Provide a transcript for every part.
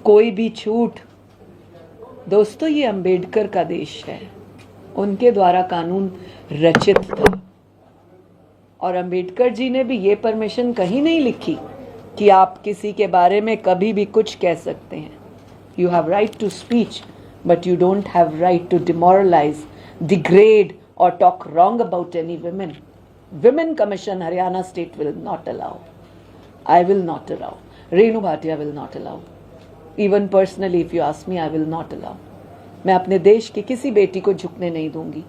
कोई भी छूट। दोस्तों, ये अंबेडकर का देश है, उनके द्वारा कानून रचित था और अंबेडकर जी ने भी ये परमिशन कहीं नहीं लिखी कि आप किसी के बारे में कभी भी कुछ कह सकते हैं। You have right to speech, but you don't have right to demoralise, degrade और talk wrong about any women. Women Commission, Haryana state will not allow. I will not allow. Renu Bhatia will not allow. Even personally, if you ask me, I will not allow. मैं अपने देश की किसी बेटी को झुकने नहीं दूंगी,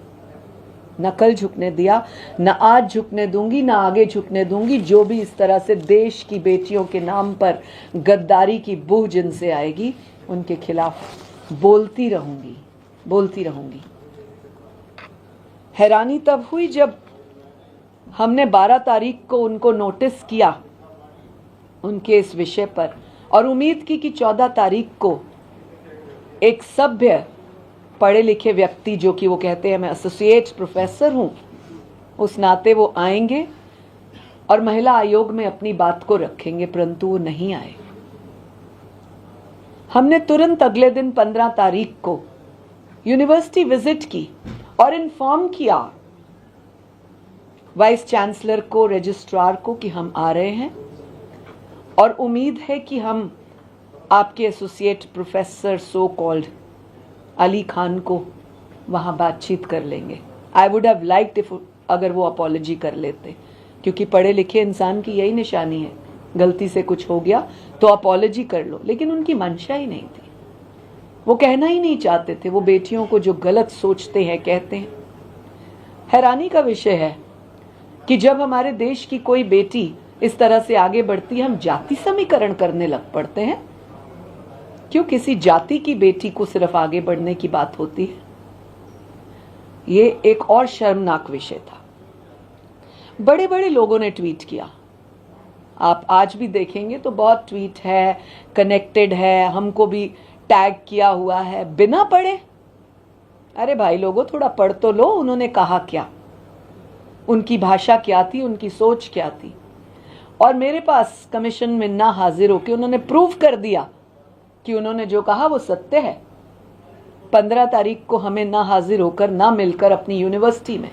न कल झुकने दिया, न आज झुकने दूंगी, न आगे झुकने दूंगी। जो भी इस तरह से देश की बेटियों के नाम पर गद्दारी की बू जिनसे आएगी, उनके खिलाफ बोलती रहूंगी, बोलती रहूंगी। हैरानी तब हुई जब हमने 12 तारीख को उनको नोटिस किया उनके इस विषय पर, और उम्मीद की कि 14 तारीख को एक सभ्य पढ़े लिखे व्यक्ति, जो कि वो कहते हैं मैं एसोसिएट प्रोफेसर हूं, उस नाते वो आएंगे और महिला आयोग में अपनी बात को रखेंगे, परंतु वो नहीं आए। हमने तुरंत अगले दिन 15 तारीख को यूनिवर्सिटी विजिट की और इन्फॉर्म किया वाइस चांसलर को, रजिस्ट्रार को कि हम आ रहे हैं और उम्मीद है कि हम आपके associate professor so called Ali Khan को वहां बातचीत कर लेंगे। I would have liked if अगर वो अपॉलॉजी कर लेते, क्योंकि पढ़े लिखे इंसान की यही निशानी है, गलती से कुछ हो गया तो अपॉलॉजी कर लो, लेकिन उनकी मंशा ही नहीं थी। वो कहना ही नहीं चाहते थे, वो बेटियों को जो गलत सोचते हैं कहते हैं। हैरानी का विषय है कि जब हमारे देश की कोई बेटी इस तरह से आगे बढ़ती है, हम जाति समीकरण करने लग पड़ते हैं। क्यों किसी जाति की बेटी को सिर्फ आगे बढ़ने की बात होती है? ये एक और शर्मनाक विषय था। बड़े बड़े लोगों ने ट्वीट किया, आप आज भी देखेंगे तो बहुत ट्वीट है, कनेक्टेड है, हमको भी टैग किया हुआ है, बिना पढ़े। अरे भाई लोगों, थोड़ा पढ़ तो लो, उन्होंने कहा क्या, उनकी भाषा क्या थी, उनकी सोच क्या थी। और मेरे पास कमीशन में ना हाजिर होकर उन्होंने प्रूव कर दिया कि उन्होंने जो कहा वो सत्य है। 15 तारीख को हमें ना हाजिर होकर, ना मिलकर अपनी यूनिवर्सिटी में,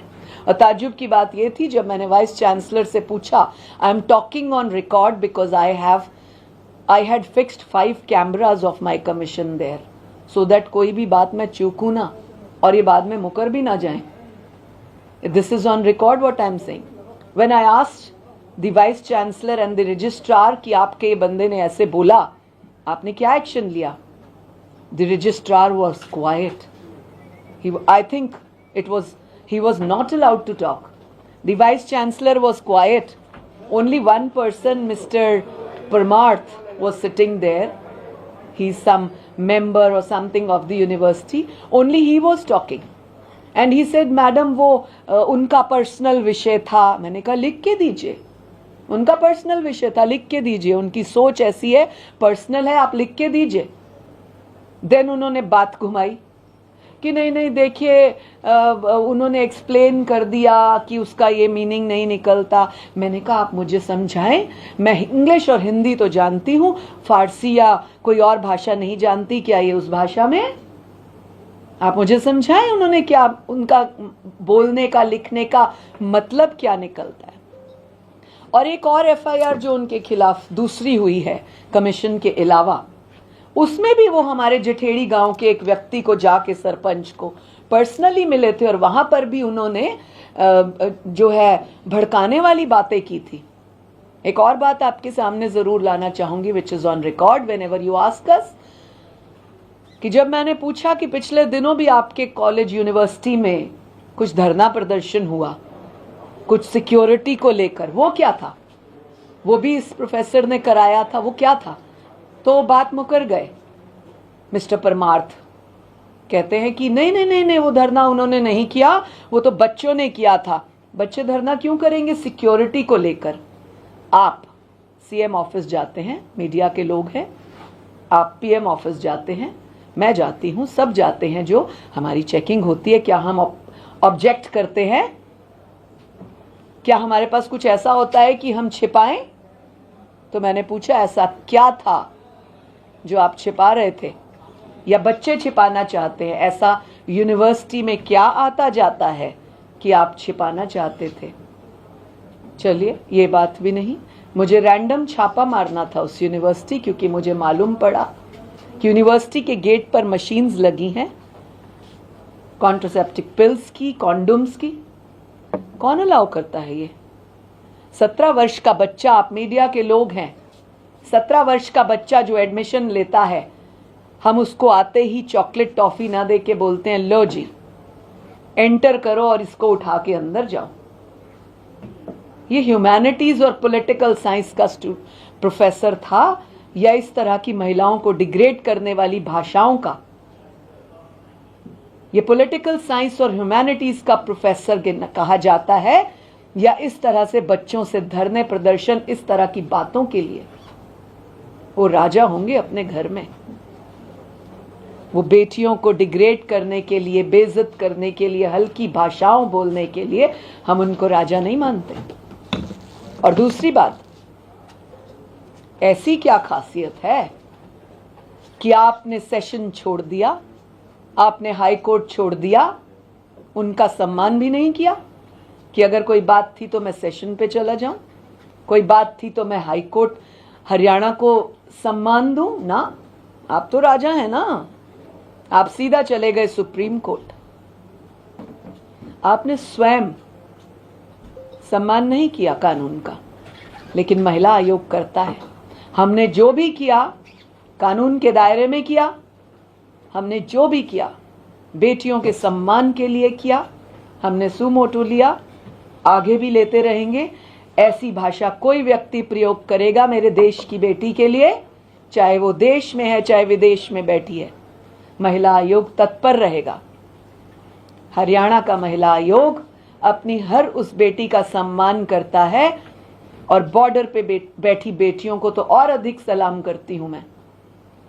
और ताज्जुब की बात यह थी जब मैंने वाइस चांसलर से पूछा, I am talking on record because I had fixed 5 cameras of my commission there, so that कोई भी बात मैं चूकूं ना और ये बाद में मुकर भी ना जाए। This is on record what I am saying. When I asked the vice chancellor and the registrar कि आपके ये बंदे ने ऐसे बोला, आपने क्या एक्शन लिया? The registrar was quite. I think he was not allowed to talk. The vice chancellor was quiet. Only one person, Mr. Parmarth, was sitting there. He's some member or something of the university. Only he was talking. And he said, madam वो उनका personal विषय था। मैंने कहा लिख के दीजिए, उनका पर्सनल विषय था, लिख के दीजिए, उनकी सोच ऐसी है, पर्सनल है, आप लिख के दीजिए। देन उन्होंने बात घुमाई कि नहीं नहीं देखिए, उन्होंने एक्सप्लेन कर दिया कि उसका ये मीनिंग नहीं निकलता। मैंने कहा आप मुझे समझाएं, मैं इंग्लिश और हिंदी तो जानती हूँ, फारसी या कोई और भाषा नहीं जानती, क्या ये उस भाषा में? आप मुझे समझाएं उन्होंने क्या, उनका बोलने का, लिखने का मतलब क्या निकलता है। और एक और एफआईआर जो उनके खिलाफ दूसरी हुई है कमीशन के अलावा, उसमें भी वो हमारे जठेड़ी गांव के एक व्यक्ति को जाके, सरपंच को पर्सनली मिले थे और वहां पर भी उन्होंने जो है भड़काने वाली बातें की थी। एक और बात आपके सामने जरूर लाना चाहूंगी, which is on record when ever you ask us, कि जब मैंने पूछा कि पिछले दिनों भी आपके कॉलेज यूनिवर्सिटी में कुछ धरना प्रदर्शन हुआ, कुछ सिक्योरिटी को लेकर, वो क्या था? वो भी इस प्रोफेसर ने कराया था, वो क्या था? तो बात मुकर गए। मिस्टर परमार्थ कहते हैं कि नहीं नहीं नहीं नहीं, वो धरना उन्होंने नहीं किया, वो तो बच्चों ने किया था। बच्चे धरना क्यों करेंगे सिक्योरिटी को लेकर? आप सीएम ऑफिस जाते हैं, मीडिया के लोग हैं, आप पीएम ऑफिस जाते हैं, मैं जाती हूं, सब जाते हैं, जो हमारी चेकिंग होती है। क्या हम ऑब्जेक्ट करते हैं? क्या हमारे पास कुछ ऐसा होता है कि हम छिपाएं? तो मैंने पूछा ऐसा क्या था? जो आप छिपा रहे थे या बच्चे छिपाना चाहते हैं? ऐसा यूनिवर्सिटी में क्या आता जाता है कि आप छिपाना चाहते थे? चलिए, ये बात भी नहीं। मुझे रैंडम छापा मारना था उस यूनिवर्सिटी, क्योंकि मुझे मालूम पड़ा कि यूनिवर्सिटी के गेट पर मशीन्स लगी हैं कॉन्ट्रासेप्टिव पिल्स की, कॉन्डोम्स की। कौन अलाउ करता है ये? 17 वर्ष का बच्चा, आप मीडिया के लोग हैं, 17 वर्ष का बच्चा जो एडमिशन लेता है, हम उसको आते ही चॉकलेट टॉफी ना दे के बोलते हैं लो जी एंटर करो और इसको उठा के अंदर जाओ। ये ह्यूमैनिटीज और पॉलिटिकल साइंस का प्रोफेसर था या इस तरह की महिलाओं को डिग्रेड करने वाली भाषाओं का? ये पॉलिटिकल साइंस और ह्यूमैनिटीज का प्रोफेसर कहा जाता है या इस तरह से बच्चों से धरने प्रदर्शन, इस तरह की बातों के लिए? वो राजा होंगे अपने घर में। वो बेटियों को डिग्रेड करने के लिए, बेइज्जत करने के लिए, हल्की भाषाओं बोलने के लिए हम उनको राजा नहीं मानते। और दूसरी बात, ऐसी क्या खासियत है कि आपने सेशन छोड़ दिया, आपने हाई कोर्ट छोड़ दिया, उनका सम्मान भी नहीं किया कि अगर कोई बात थी तो मैं सेशन पे चला जाऊं, कोई बात थी तो मैं हाई कोर्ट हरियाणा को सम्मान दूं? ना, आप तो राजा हैं ना, आप सीधा चले गए सुप्रीम कोर्ट। आपने स्वयं सम्मान नहीं किया कानून का, लेकिन महिला आयोग करता है। हमने जो भी किया कानून के दायरे में किया, हमने जो भी किया बेटियों के सम्मान के लिए किया, हमने सुमोटो लिया, आगे भी लेते रहेंगे। ऐसी भाषा कोई व्यक्ति प्रयोग करेगा मेरे देश की बेटी के लिए, चाहे वो देश में है चाहे विदेश में बैठी है, महिला आयोग तत्पर रहेगा। हरियाणा का महिला आयोग अपनी हर उस बेटी का सम्मान करता है और बॉर्डर पे बैठी बेटियों को तो और अधिक सलाम करती हूं मैं,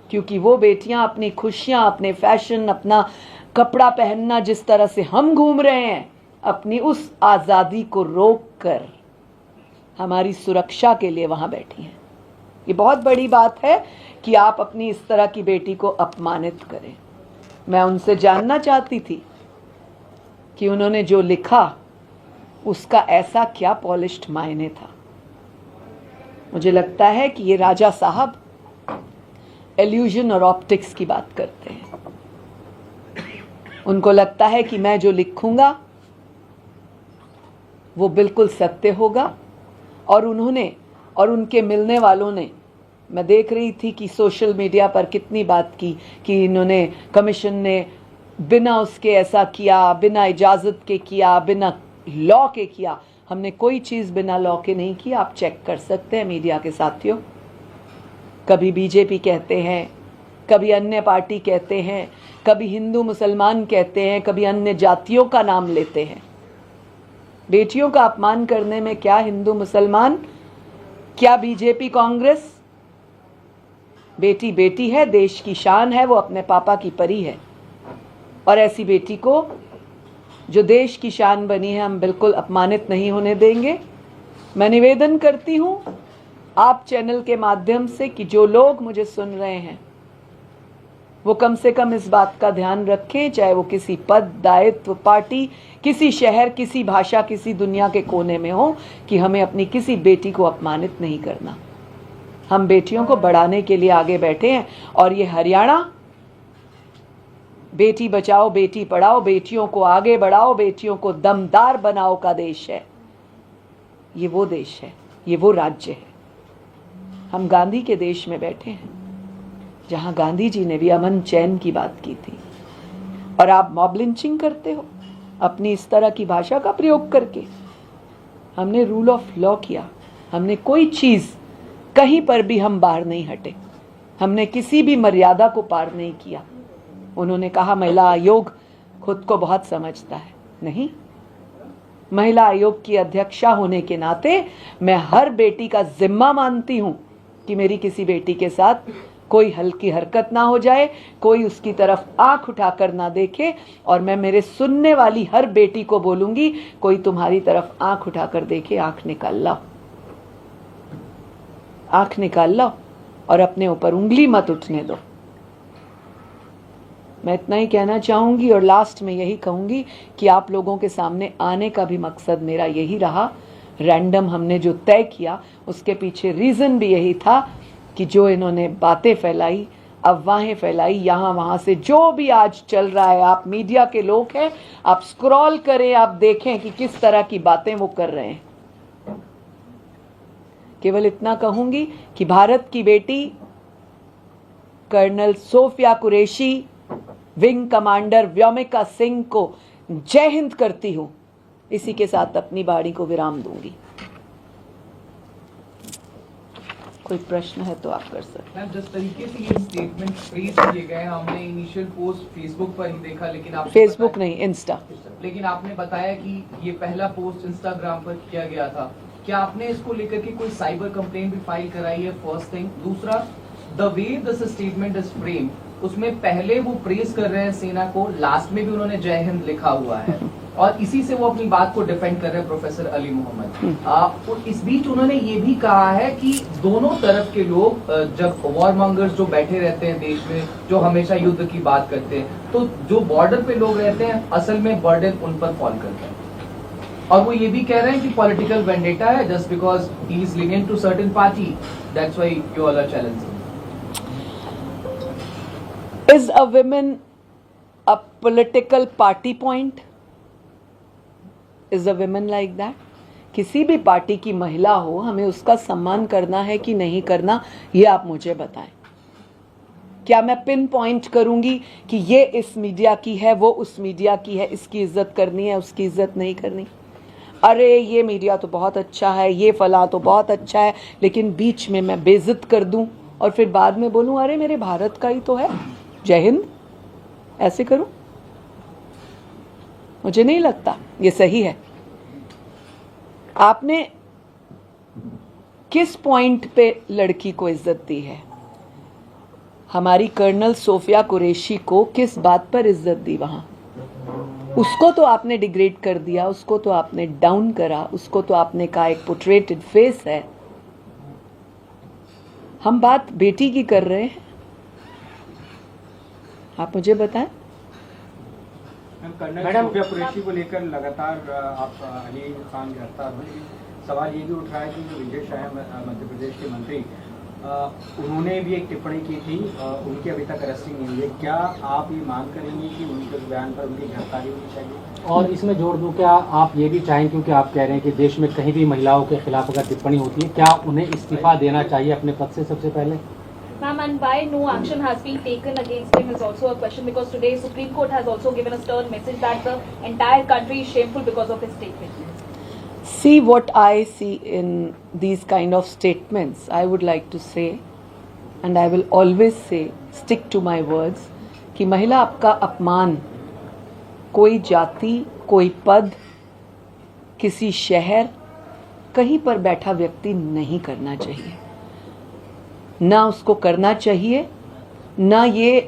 क्योंकि वो बेटियां अपनी खुशियां, अपने फैशन, अपना कपड़ा पहनना जिस तरह से हम घूम रहे हैं, अपनी उस आजादी को रोक कर हमारी सुरक्षा के लिए वहां बैठी हैं। ये बहुत बड़ी बात है कि आप अपनी इस तरह की बेटी को अपमानित करें। मैं उनसे जानना चाहती थी कि उन्होंने जो लिखा उसका ऐसा क्या पॉलिश्ड मायने था। मुझे लगता है कि ये राजा साहब इल्यूजन और ऑप्टिक्स की बात करते हैं। उनको लगता है कि मैं जो लिखूंगा वो बिल्कुल सत्य होगा, और उन्होंने और उनके मिलने वालों ने, मैं देख रही थी कि सोशल मीडिया पर कितनी बात की कि इन्होंने, कमीशन ने बिना उसके ऐसा किया, बिना इजाज़त के किया, बिना लॉ के किया। हमने कोई चीज़ बिना लॉ के नहीं की, आप चेक कर सकते हैं मीडिया के साथियों। कभी बीजेपी कहते हैं, कभी अन्य पार्टी कहते हैं, कभी हिंदू मुसलमान कहते हैं, कभी अन्य जातियों का नाम लेते हैं। बेटियों का अपमान करने में क्या हिंदू मुसलमान, क्या बीजेपी कांग्रेस? बेटी बेटी है, देश की शान है, वो अपने पापा की परी है, और ऐसी बेटी को जो देश की शान बनी है हम बिल्कुल अपमानित नहीं होने देंगे। मैं निवेदन करती हूं आप चैनल के माध्यम से कि जो लोग मुझे सुन रहे हैं वो कम से कम इस बात का ध्यान रखें, चाहे वो किसी पद, दायित्व, पार्टी, किसी शहर, किसी भाषा, किसी दुनिया के कोने में हो, कि हमें अपनी किसी बेटी को अपमानित नहीं करना। हम बेटियों को बढ़ाने के लिए आगे बैठे हैं, और ये हरियाणा बेटी बचाओ बेटी पढ़ाओ, बेटियों को आगे बढ़ाओ, बेटियों को दमदार बनाओ का देश है। ये वो देश है, ये वो राज्य है। हम गांधी के देश में बैठे हैं, जहां गांधी जी ने भी अमन चैन की बात की थी, और आप मॉब लिंचिंग करते हो अपनी इस तरह की भाषा का प्रयोग करके। हमने रूल ऑफ लॉ किया, हमने कोई चीज कहीं पर भी हम बाहर नहीं हटे, हमने किसी भी मर्यादा को पार नहीं किया। उन्होंने कहा महिला आयोग खुद को बहुत समझता है। नहीं, महिला आयोग की अध्यक्षा होने के नाते मैं हर बेटी का जिम्मा मानती हूं कि मेरी किसी बेटी के साथ कोई हल्की हरकत ना हो जाए, कोई उसकी तरफ आंख उठाकर ना देखे, और मैं मेरे सुनने वाली हर बेटी को बोलूंगी, कोई तुम्हारी तरफ आंख उठाकर देखे, आंख निकाल लाओ, आंख निकाल लाओ, और अपने ऊपर उंगली मत उठने दो। मैं इतना ही कहना चाहूँगी और लास्ट में यही कहूँगी कि आप लोगों के सामने आने का भी मकसद मेरा यही रहा। रैंडम हमने जो तय किया उसके पीछे रीज़न भी यही था कि जो इन्होंने बातें फैलाई, अफवाहें फैलाई, यहाँ वहाँ से जो भी आज चल रहा है, आप मीडिया के लोग हैं, आप स्क्रॉल करें, आप देखें कि किस तरह की बातें वो कर रहे हैं। केवल इतना कहूँगी कि भारत की बेटी colonel Sofiya Qureshi, wing commander Vyomika Singh को जय हिंद करती हूं। इसी के साथ अपनी बाणी को विराम दूंगी। कोई प्रश्न है तो आप कर सकते हैं। जिस तरीके से ये स्टेटमेंट फ्रेज किए गए, हमने इनिशियल पोस्ट फेसबुक पर ही देखा, लेकिन आप फेसबुक नहीं, इंस्टा। लेकिन आपने बताया कि ये पहला पोस्ट इंस्टाग्राम पर किया गया था। क्या आपने इसको लेकर के कोई साइबर कंप्लेंट भी फाइल कराई है? First thing. दूसरा, the way this statement is frame, उसमें पहले वो प्रेज कर रहे हैं सेना को, लास्ट में भी उन्होंने जय हिंद लिखा हुआ है और इसी से वो अपनी बात को डिफेंड कर रहे हैं प्रोफेसर अली मोहम्मद। और इस बीच उन्होंने ये भी कहा है कि दोनों तरफ के लोग, जब वॉर मॉन्गर्स जो बैठे रहते हैं देश में, जो हमेशा युद्ध की बात करते हैं, तो जो बॉर्डर पे लोग रहते हैं असल में बर्डन उन पर फॉल करते हैं। और वो ये भी कह रहे हैं कि पॉलिटिकल वेंडेटा है, just because he is linked to certain party, that's why you all are challenging. Is a woman a political party point? Is a woman like that? किसी भी पार्टी की महिला हो, हमें उसका सम्मान करना है कि नहीं करना, ये आप मुझे बताएं। क्या मैं पिन पॉइंट करूंगी कि ये इस मीडिया की है, वो उस मीडिया की है, इसकी इज्जत करनी है, उसकी इज्जत नहीं करनी? अरे ये मीडिया तो बहुत अच्छा है, ये फला तो बहुत अच्छा है, लेकिन बीच में मैं बेइज्जत कर दूं और फिर बाद में बोलूं अरे मेरे भारत का ही तो है, जय हिंद, ऐसे करूं? मुझे नहीं लगता ये सही है। आपने किस पॉइंट पे लड़की को इज्जत दी है? हमारी कर्नल सोफिया कुरैशी को किस बात पर इज्जत दी वहां? उसको तो आपने डिग्रेड कर दिया, उसको तो आपने डाउन करा, उसको तो आपने कहा एक पोर्ट्रेटेड फेस है। हम बात बेटी की कर रहे हैं, आप मुझे बताएं। मैडम, सोफिया कुरैशी को लेकर लगातार आप अली खान गिरफ्तार हुए, सवाल ये भी उठ रहा है कि जो विजय शाह मध्य प्रदेश के मंत्री, उन्होंने भी एक टिप्पणी की थी, उनकी अभी तक अरेस्टिंग नहीं हुई है। क्या आप ये मांग करेंगे कि उनके बयान पर उनकी गिरफ्तारी होनी चाहिए? और इसमें जोड़ दूं, क्या आप ये भी चाहें, क्योंकि आप कह रहे हैं कि देश में कहीं भी महिलाओं के खिलाफ अगर टिप्पणी होती है, क्या उन्हें इस्तीफा देना चाहिए अपने पद से सबसे पहले? Ma'am, and why no action has been taken against him is also a question, because today Supreme Court has also given a stern message that the entire country is shameful because of his statement. See, what I see in these kind of statements, I would like to say, and I will always say, stick to my words, कि महिला आपका अपमान कोई जाति, कोई पद, किसी शहर, कहीं पर बैठा व्यक्ति नहीं करना चाहिए। ना उसको करना चाहिए, ना ये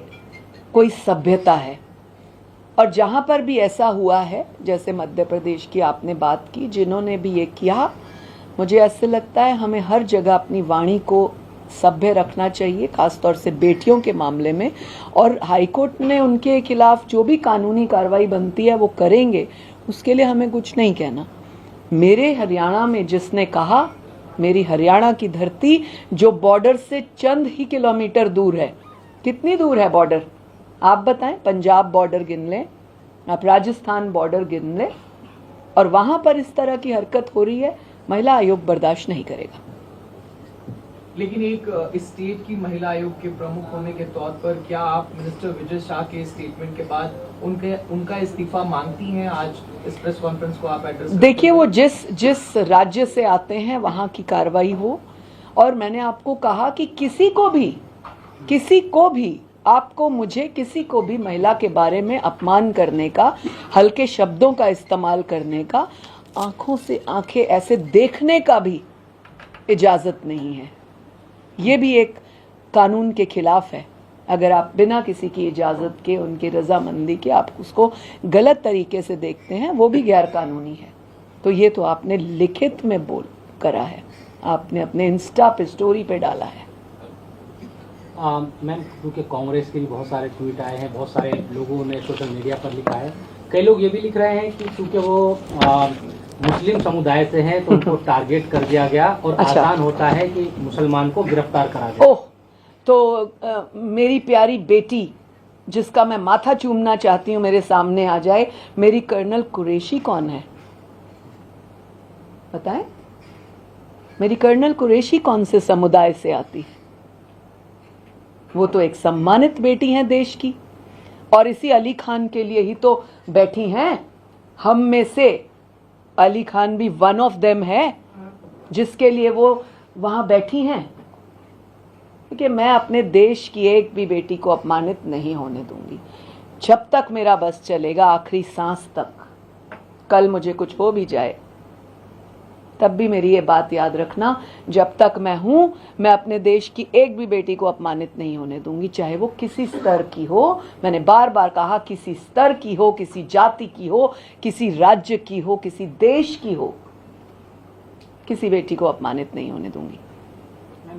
कोई सभ्यता है। और जहाँ पर भी ऐसा हुआ है, जैसे मध्य प्रदेश की आपने बात की, जिन्होंने भी ये किया, मुझे ऐसे लगता है हमें हर जगह अपनी वाणी को सभ्य रखना चाहिए, खासतौर से बेटियों के मामले में। और हाईकोर्ट ने उनके खिलाफ जो भी कानूनी कार्रवाई बनती है वो करेंगे, उसके लिए हमें कुछ नहीं कहना। मेरे हरियाणा में जिसने कहा, मेरी हरियाणा की धरती जो बॉर्डर से चंद ही किलोमीटर दूर है, कितनी दूर है बॉर्डर आप बताएं? पंजाब बॉर्डर गिन लें, आप राजस्थान बॉर्डर गिन लें, और वहां पर इस तरह की हरकत हो रही है, महिला आयोग बर्दाश्त नहीं करेगा। लेकिन एक स्टेट की महिला आयोग के प्रमुख होने के तौर पर क्या आप मिनिस्टर विजय शाह के स्टेटमेंट के बाद उनका इस्तीफा मांगती हैं? आज इस प्रेस कॉन्फ्रेंस को आप एड्रेस देखिए, वो जिस राज्य से आते हैं वहां की कार्रवाई हो। और मैंने आपको कहा कि किसी को भी आपको, मुझे, किसी को भी महिला के बारे में अपमान करने का, हल्के शब्दों का इस्तेमाल करने का, आंखों से आंखें ऐसे देखने का भी इजाजत नहीं है। ये भी एक कानून के खिलाफ है। अगर आप बिना किसी की इजाज़त के, उनकी रजामंदी के आप उसको गलत तरीके से देखते हैं, वो भी गैर कानूनी है। तो ये तो आपने लिखित में बोल करा है, आपने अपने इंस्टा पे, स्टोरी पे डाला है। मैम, क्योंकि कांग्रेस के भी बहुत सारे ट्वीट आए हैं, बहुत सारे लोगों ने सोशल मीडिया पर लिखा है, कई लोग ये भी लिख रहे हैं कि क्योंकि वो मुस्लिम समुदाय से हैं तो उनको टारगेट कर दिया गया और अच्छा। आसान होता है कि मुसलमान को गिरफ्तार करा जाए। ओह, तो मेरी प्यारी बेटी जिसका मैं माथा चूमना चाहती हूँ मेरे सामने आ जाए। मेरी कर्नल कुरैशी कौन है बताएं? मेरी कर्नल कुरैशी कौन से समुदाय से आती है? वो तो एक सम्मानित बेटी हैं देश की, और इसी अली खान के लिए ही तो बैठी हैं। हम में से अली खान भी वन ऑफ देम है जिसके लिए वो वहां बैठी हैं। कि मैं अपने देश की एक भी बेटी को अपमानित नहीं होने दूंगी जब तक मेरा बस चलेगा, आखिरी सांस तक। कल मुझे कुछ हो भी जाए तब भी मेरी ये बात याद रखना, जब तक मैं हूं मैं अपने देश की एक भी बेटी को अपमानित नहीं होने दूंगी, चाहे वो किसी स्तर की हो। मैंने बार बार कहा, किसी स्तर की हो, किसी जाति की हो, किसी राज्य की हो, किसी देश की हो, किसी बेटी को अपमानित नहीं होने दूंगी।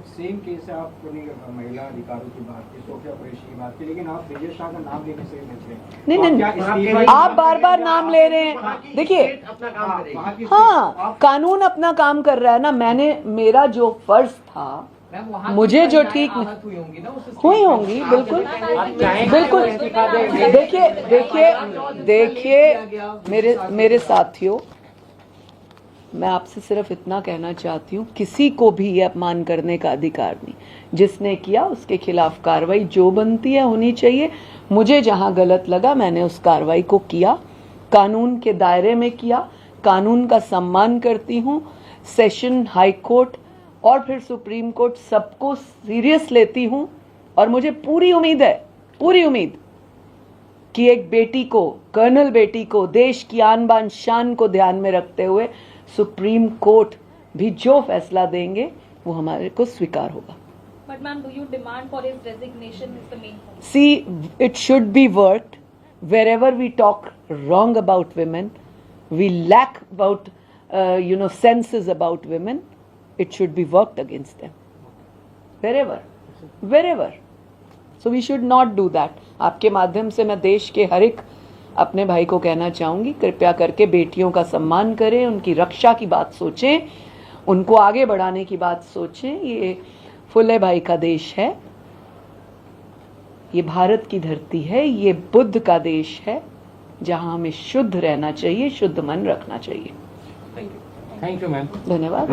सेम केस है, आपने महिला अधिकारों की बात की, सोफिया कुरैशी की बात की, लेकिन आप विजय शाह का नाम लेने से बच रहे हैं। नहीं, आप बार बार नाम ले रहे हैं। देखिए, हाँ, कानून अपना काम कर रहा है ना। मेरा जो फर्ज था, मैम, वहाँ मुझे की जो महिलाएं ठीक आहत हुई होंगी ना उस हुई होंगी, बिल्कुल बिल्कुल। देखिए मेरे साथियों, मैं आपसे सिर्फ इतना कहना चाहती हूँ, किसी को भी ये अपमान करने का अधिकार नहीं। जिसने किया उसके खिलाफ कार्रवाई जो बनती है होनी चाहिए। मुझे जहाँ गलत लगा मैंने उस कार्रवाई को किया, कानून के दायरे में किया, कानून का सम्मान करती हूँ। सेशन, हाई कोर्ट और फिर सुप्रीम कोर्ट सबको सीरियस लेती हूँ, और मुझे पूरी उम्मीद कि एक बेटी को, कर्नल बेटी को, देश की आन बान शान को ध्यान में रखते हुए सुप्रीम कोर्ट भी जो फैसला देंगे वो हमारे को स्वीकार होगा। But ma'am, do you demand for his resignation is the main point? See, it should be worked. Wherever we talk wrong about women, we lack about senses about women, it should be worked against them. Wherever. So we should not do that. आपके माध्यम से मैं देश के हर एक अपने भाई को कहना चाहूंगी, कृपया करके बेटियों का सम्मान करें, उनकी रक्षा की बात सोचें, उनको आगे बढ़ाने की बात सोचें। ये फुले भाई का देश है, ये भारत की धरती है, ये बुद्ध का देश है, जहां हमें शुद्ध रहना चाहिए, शुद्ध मन रखना चाहिए। Thank you ma'am. धन्यवाद।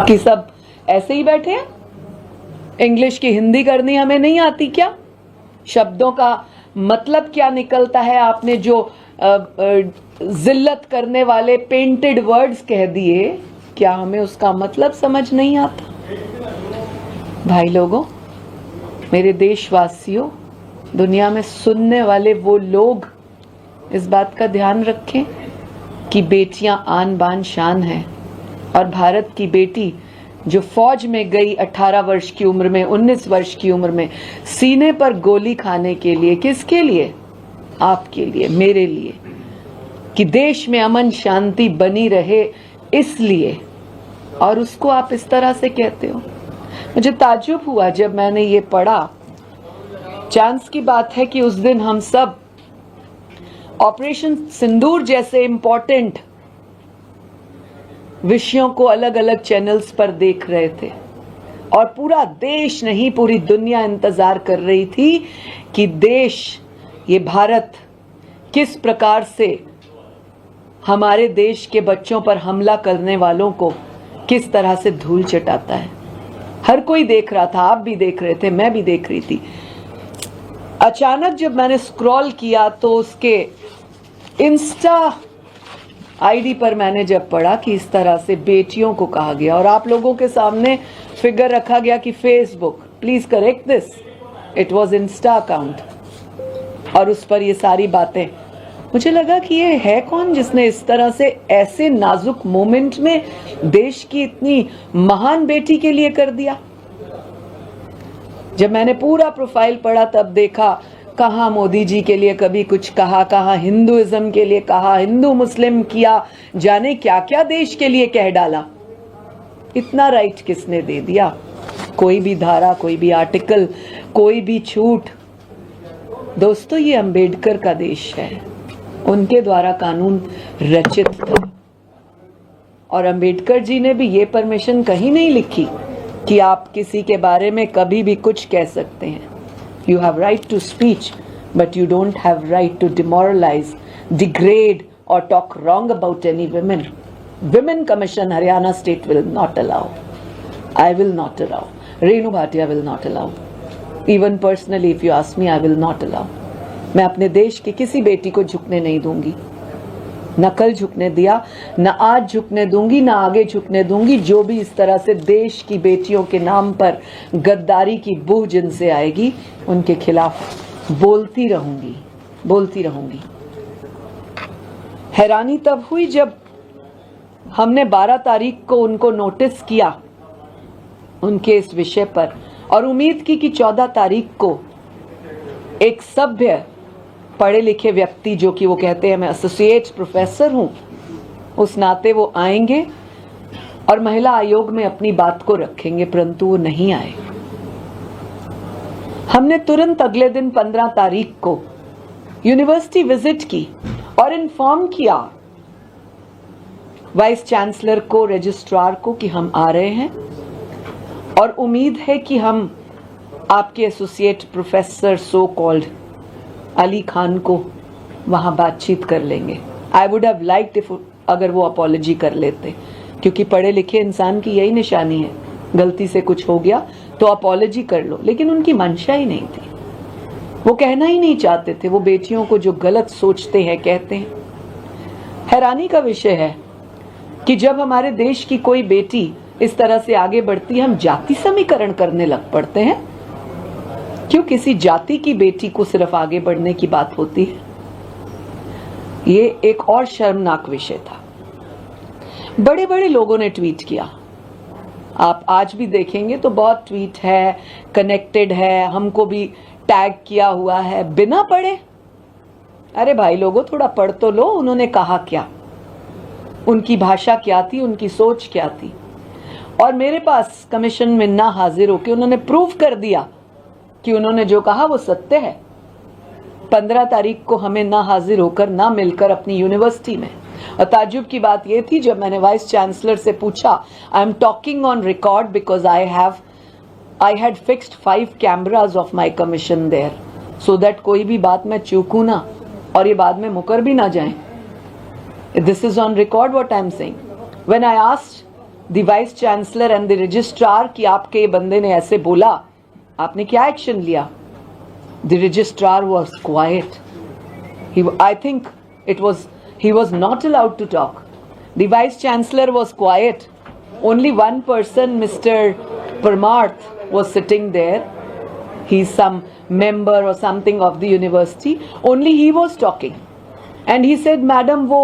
कि सब ऐसे ही बैठे हैं? इंग्लिश की हिंदी करनी हमें नहीं आती क्या? शब्दों का मतलब क्या निकलता है? आपने जो जिल्लत करने वाले पेंटेड वर्ड्स कह दिए, क्या हमें उसका मतलब समझ नहीं आता? भाई लोगों, मेरे देशवासियों, दुनिया में सुनने वाले वो लोग इस बात का ध्यान रखें कि बेटियां आन बान शान हैं, और भारत की बेटी जो फौज में गई 18 वर्ष की उम्र में, 19 वर्ष की उम्र में, सीने पर गोली खाने के लिए, किसके लिए? आपके लिए, मेरे लिए, कि देश में अमन शांति बनी रहे इसलिए, और उसको आप इस तरह से कहते हो। मुझे ताज्जुब हुआ जब मैंने ये पढ़ा। चांस की बात है कि उस दिन हम सब ऑपरेशन सिंदूर जैसे इंपॉर्टेंट विषयों को अलग अलग चैनल्स पर देख रहे थे, और पूरा देश नहीं, पूरी दुनिया इंतजार कर रही थी कि देश, ये भारत, किस प्रकार से हमारे देश के बच्चों पर हमला करने वालों को किस तरह से धूल चटाता है। हर कोई देख रहा था, आप भी देख रहे थे, मैं भी देख रही थी। अचानक जब मैंने स्क्रॉल किया तो उसके इंस्टा आईडी पर मैंने जब पढ़ा कि इस तरह से बेटियों को कहा गया, और आप लोगों के सामने फिगर रखा गया कि Facebook, please correct this, it was Insta account, और उस पर ये सारी बातें। मुझे लगा कि ये है कौन जिसने इस तरह से ऐसे नाजुक मोमेंट में देश की इतनी महान बेटी के लिए कर दिया। जब मैंने पूरा प्रोफाइल पढ़ा तब देखा, कहाँ मोदी जी के लिए कभी कुछ कहा, कहाँ हिंदुइज्म के लिए कहा, हिंदू मुस्लिम किया, जाने क्या क्या देश के लिए कह डाला। इतना राइट किसने दे दिया? कोई भी धारा, कोई भी आर्टिकल, कोई भी छूट? दोस्तों, ये अंबेडकर का देश है, उनके द्वारा कानून रचित था और अंबेडकर जी ने भी ये परमिशन कहीं नहीं लिखी कि आप किसी के बारे में कभी भी कुछ कह सकते हैं. You have right to speech, but you don't have right to demoralise, degrade और talk wrong about any women. Women Commission, Haryana state will not allow. I will not allow. Renu Bhatia will not allow. Even personally, if you ask me, I will not allow. मैं अपने देश की किसी बेटी को झुकने नहीं दूंगी. न कल झुकने दिया, न आज झुकने दूंगी, न आगे झुकने दूंगी. जो भी इस तरह से देश की बेटियों के नाम पर गद्दारी की बू जिनसे आएगी, उनके खिलाफ बोलती रहूंगी, बोलती रहूंगी. हैरानी तब हुई जब हमने 12 तारीख को उनको नोटिस किया उनके इस विषय पर, और उम्मीद की कि 14 तारीख को एक सभ्य पढ़े लिखे व्यक्ति, जो कि वो कहते हैं मैं एसोसिएट प्रोफेसर हूं, उस नाते वो आएंगे और महिला आयोग में अपनी बात को रखेंगे, परंतु वो नहीं आए. हमने तुरंत अगले दिन 15 तारीख को यूनिवर्सिटी विजिट की और इन्फॉर्म किया वाइस चांसलर को, रजिस्ट्रार को कि हम आ रहे हैं और उम्मीद है कि हम आपके associate professor so called Ali Khan को वहां बातचीत कर लेंगे. I would have liked if अगर वो अपॉलॉजी कर लेते, क्योंकि पढ़े लिखे इंसान की यही निशानी है, गलती से कुछ हो गया तो अपॉलॉजी कर लो. लेकिन उनकी मंशा ही नहीं थी, वो कहना ही नहीं चाहते थे. वो बेटियों को जो गलत सोचते हैं कहते हैं. हैरानी का विषय है कि जब हमारे देश की कोई बेटी इस तरह से आगे बढ़ती है, हम जाति समीकरण करने लग पड़ते हैं. क्यों किसी जाति की बेटी को सिर्फ आगे बढ़ने की बात होती है? ये एक और शर्मनाक विषय था. बड़े बड़े लोगों ने ट्वीट किया, आप आज भी देखेंगे तो बहुत ट्वीट है, कनेक्टेड है, हमको भी टैग किया हुआ है, बिना पढ़े. अरे भाई लोगों, थोड़ा पढ़ तो लो. उन्होंने कहा क्या, उनकी भाषा क्या थी, उनकी सोच क्या थी. और मेरे पास कमीशन में ना हाजिर होकर उन्होंने प्रूव कर दिया कि उन्होंने जो कहा वो सत्य है. 15 तारीख को हमें ना हाजिर होकर, ना मिलकर अपनी यूनिवर्सिटी में. और ताज्जुब की बात यह थी, जब मैंने वाइस चांसलर से पूछा, I am talking on record because I had fixed 5 cameras of my commission there, so that कोई भी बात मैं चूकूं ना और ये बाद में मुकर भी ना जाए. This is on record what I am saying. When I asked the vice chancellor and the registrar कि आपके ये बंदे ने ऐसे बोला, आपने क्या एक्शन लिया? The registrar was quiet. I think he was not allowed to talk. The vice chancellor was quiet. Only one person, Mr. Parmarth, was sitting there. He's some member or something of the university. Only he was talking. And he said, madam वो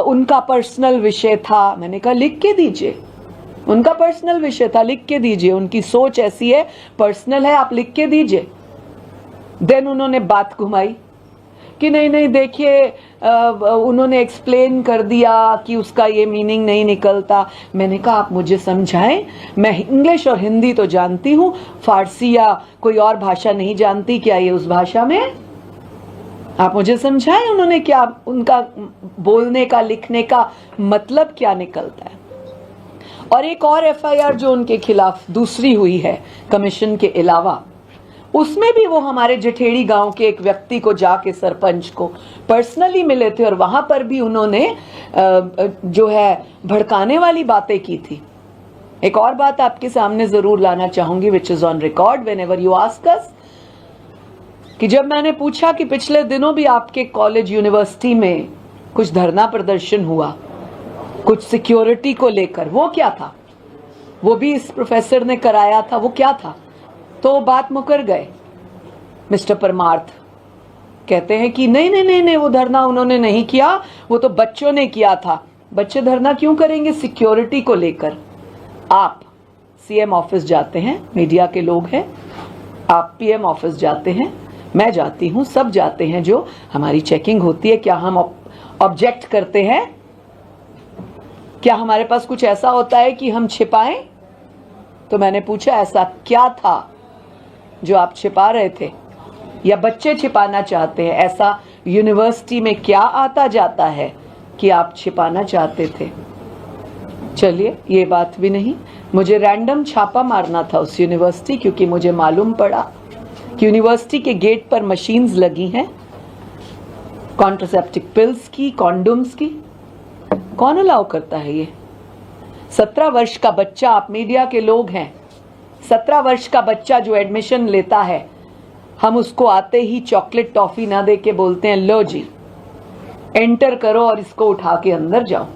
उनका personal विषय था. मैंने कहा लिख के दीजिए, उनका पर्सनल विषय था, लिख के दीजिए. उनकी सोच ऐसी है, पर्सनल है, आप लिख के दीजिए. देन उन्होंने बात घुमाई कि नहीं नहीं देखिए, उन्होंने एक्सप्लेन कर दिया कि उसका ये मीनिंग नहीं निकलता. मैंने कहा आप मुझे समझाएं, मैं इंग्लिश और हिंदी तो जानती हूँ, फारसी या कोई और भाषा नहीं जानती. क्या ये उस भाषा में? आप मुझे समझाएं उन्होंने क्या, उनका बोलने का, लिखने का मतलब क्या निकलता है. और एक और एफआईआर जो उनके खिलाफ दूसरी हुई है कमीशन के अलावा, उसमें भी वो हमारे जठेड़ी गांव के एक व्यक्ति को जाके, सरपंच को पर्सनली मिले थे और वहां पर भी उन्होंने जो है भड़काने वाली बातें की थी. एक और बात आपके सामने जरूर लाना चाहूंगी, which is on record whenever you ask us, कि जब मैंने पूछा कि पिछले दिनों भी आपके कॉलेज यूनिवर्सिटी में कुछ धरना प्रदर्शन हुआ, कुछ सिक्योरिटी को लेकर, वो क्या था? वो भी इस प्रोफेसर ने कराया था, वो क्या था? तो बात मुकर गए. मिस्टर परमार्थ कहते हैं कि नहीं नहीं नहीं नहीं, वो धरना उन्होंने नहीं किया, वो तो बच्चों ने किया था. बच्चे धरना क्यों करेंगे सिक्योरिटी को लेकर? आप सीएम ऑफिस जाते हैं, मीडिया के लोग हैं, आप पीएम ऑफिस जाते हैं, मैं जाती हूं, सब जाते हैं, जो हमारी चेकिंग होती है. क्या हम ऑब्जेक्ट करते हैं? क्या हमारे पास कुछ ऐसा होता है कि हम छिपाएं? तो मैंने पूछा ऐसा क्या था जो आप छिपा रहे थे या बच्चे छिपाना चाहते हैं? ऐसा यूनिवर्सिटी में क्या आता जाता है कि आप छिपाना चाहते थे? चलिए, ये बात भी नहीं। मुझे रैंडम छापा मारना था उस यूनिवर्सिटी, क्योंकि मुझे मालूम पड़ा कि यूनिवर्सिटी के गेट पर मशीन्स लगी हैं कॉन्ट्रासेप्टिव पिल्स की, कॉन्डोम्स की। कौन अलाउ करता है ये? 17 वर्ष का बच्चा, आप मीडिया के लोग हैं, 17 वर्ष का बच्चा जो एडमिशन लेता है, हम उसको आते ही चॉकलेट टॉफी ना दे के बोलते हैं लो जी एंटर करो और इसको उठा के अंदर जाओ।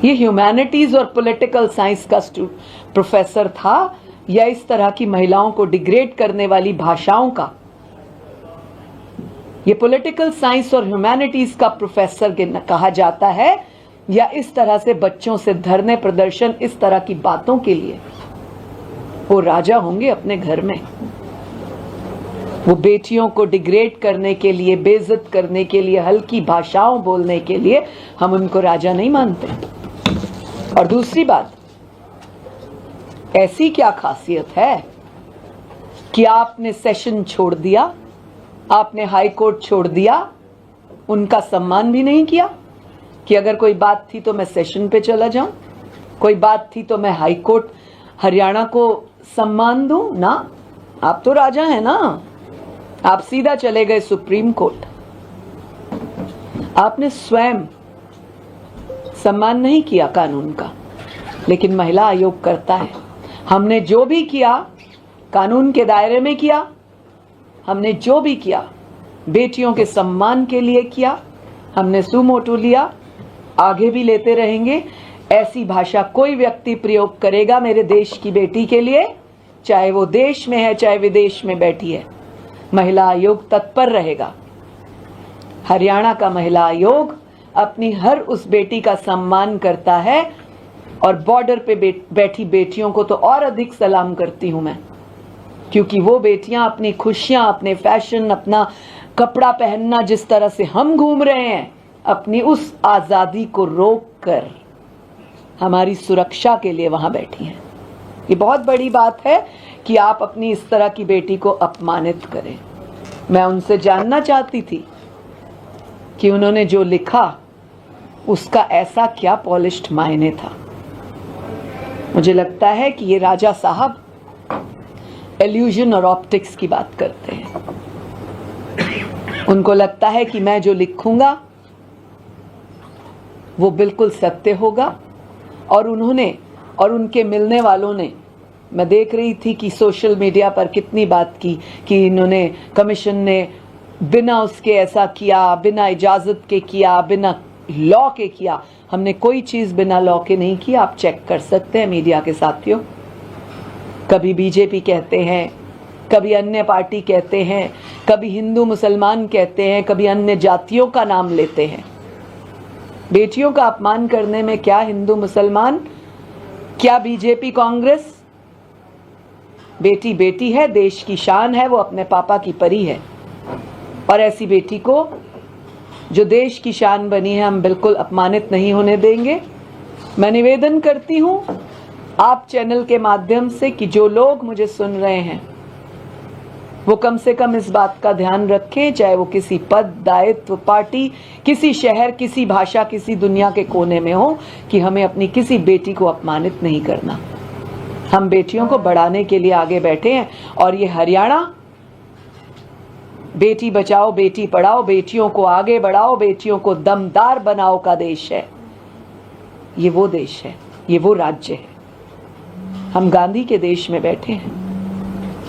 ये ह्यूमैनिटीज और पॉलिटिकल साइंस का प्रोफेसर था या इस तरह की महिलाओं को डिग्रेड करने वाली भाषाओं का? ये पॉलिटिकल साइंस और ह्यूमैनिटीज का प्रोफेसर कहा जाता है या इस तरह से बच्चों से धरने प्रदर्शन, इस तरह की बातों के लिए? वो राजा होंगे अपने घर में। वो बेटियों को डिग्रेड करने के लिए, बेइज्जत करने के लिए, हल्की भाषाओं बोलने के लिए हम उनको राजा नहीं मानते। और दूसरी बात, ऐसी क्या खासियत है कि आपने सेशन छोड़ दिया, आपने हाई कोर्ट छोड़ दिया, उनका सम्मान भी नहीं किया कि अगर कोई बात थी तो मैं सेशन पे चला जाऊं, कोई बात थी तो मैं हाई कोर्ट हरियाणा को सम्मान दूं? ना, आप तो राजा हैं ना, आप सीधा चले गए सुप्रीम कोर्ट। आपने स्वयं सम्मान नहीं किया कानून का, लेकिन महिला आयोग करता है। हमने जो भी किया कानून के दायरे में किया, हमने जो भी किया बेटियों के सम्मान के लिए किया, हमने सुमोटो लिया, आगे भी लेते रहेंगे। ऐसी भाषा कोई व्यक्ति प्रयोग करेगा मेरे देश की बेटी के लिए, चाहे वो देश में है चाहे विदेश में बैठी है, महिला आयोग तत्पर रहेगा। हरियाणा का महिला आयोग अपनी हर उस बेटी का सम्मान करता है और बॉर्डर पे बैठी बेटियों को तो और अधिक सलाम करती हूं मैं, क्योंकि वो बेटियां अपनी खुशियां, अपने फैशन, अपना कपड़ा पहनना जिस तरह से हम घूम रहे हैं, अपनी उस आजादी को रोक कर हमारी सुरक्षा के लिए वहां बैठी हैं। ये बहुत बड़ी बात है कि आप अपनी इस तरह की बेटी को अपमानित करें। मैं उनसे जानना चाहती थी कि उन्होंने जो लिखा उसका ऐसा क्या पॉलिश्ड मायने था। मुझे लगता है कि ये राजा साहब इल्यूजन और ऑप्टिक्स की बात करते हैं। उनको लगता है कि मैं जो लिखूंगा वो बिल्कुल सत्य होगा, और उन्होंने और उनके मिलने वालों ने, मैं देख रही थी कि सोशल मीडिया पर कितनी बात की कि इन्होंने, कमीशन ने बिना उसके ऐसा किया, बिना इजाजत के किया, बिना लॉ के किया। हमने कोई चीज बिना लॉ के नहीं किया, आप चेक कर सकते हैं मीडिया के साथियों। कभी बीजेपी कहते हैं, कभी अन्य पार्टी कहते हैं, कभी हिंदू मुसलमान कहते हैं, कभी अन्य जातियों का नाम लेते हैं। बेटियों का अपमान करने में क्या हिंदू मुसलमान, क्या बीजेपी कांग्रेस? बेटी बेटी है, देश की शान है, वो अपने पापा की परी है, और ऐसी बेटी को जो देश की शान बनी है हम बिल्कुल अपमानित नहीं होने देंगे। मैं निवेदन करती हूं आप चैनल के माध्यम से कि जो लोग मुझे सुन रहे हैं वो कम से कम इस बात का ध्यान रखें, चाहे वो किसी पद, दायित्व, पार्टी, किसी शहर, किसी भाषा, किसी दुनिया के कोने में हो, कि हमें अपनी किसी बेटी को अपमानित नहीं करना। हम बेटियों को बढ़ाने के लिए आगे बैठे हैं, और ये हरियाणा बेटी बचाओ बेटी पढ़ाओ, बेटियों को आगे बढ़ाओ, बेटियों को दमदार बनाओ का देश है। ये वो देश है, ये वो राज्य है। हम गांधी के देश में बैठे हैं,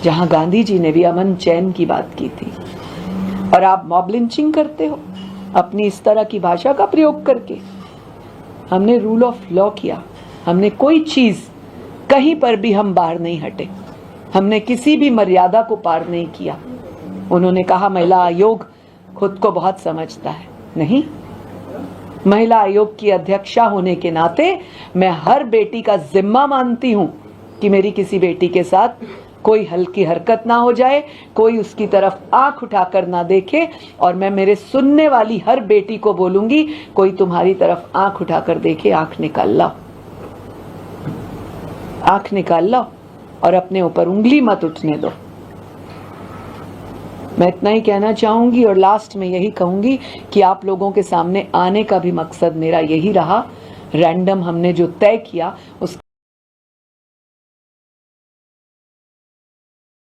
जहां गांधी जी ने भी अमन चैन की बात की थी, और आप मॉब लिंचिंग करते हो अपनी इस तरह की भाषा का प्रयोग करके। हमने रूल ऑफ लॉ किया, हमने कोई चीज कहीं पर भी हम बाहर नहीं हटे, हमने किसी भी मर्यादा को पार नहीं किया। उन्होंने कहा महिला आयोग खुद को बहुत समझता है, नहीं। महिला आयोग की अध्यक्षा होने के नाते मैं हर बेटी का जिम्मा मानती हूं कि मेरी किसी बेटी के साथ कोई हल्की हरकत ना हो जाए, कोई उसकी तरफ आंख उठाकर ना देखे। और मैं मेरे सुनने वाली हर बेटी को बोलूंगी, कोई तुम्हारी तरफ आंख उठाकर देखे, आंख निकाल लो, आंख निकाल लो और अपने ऊपर उंगली मत उठने दो। मैं इतना ही कहना चाहूंगी और लास्ट में यही कहूंगी कि आप लोगों के सामने आने का भी मकसद मेरा यही रहा। रैंडम हमने जो तय किया उस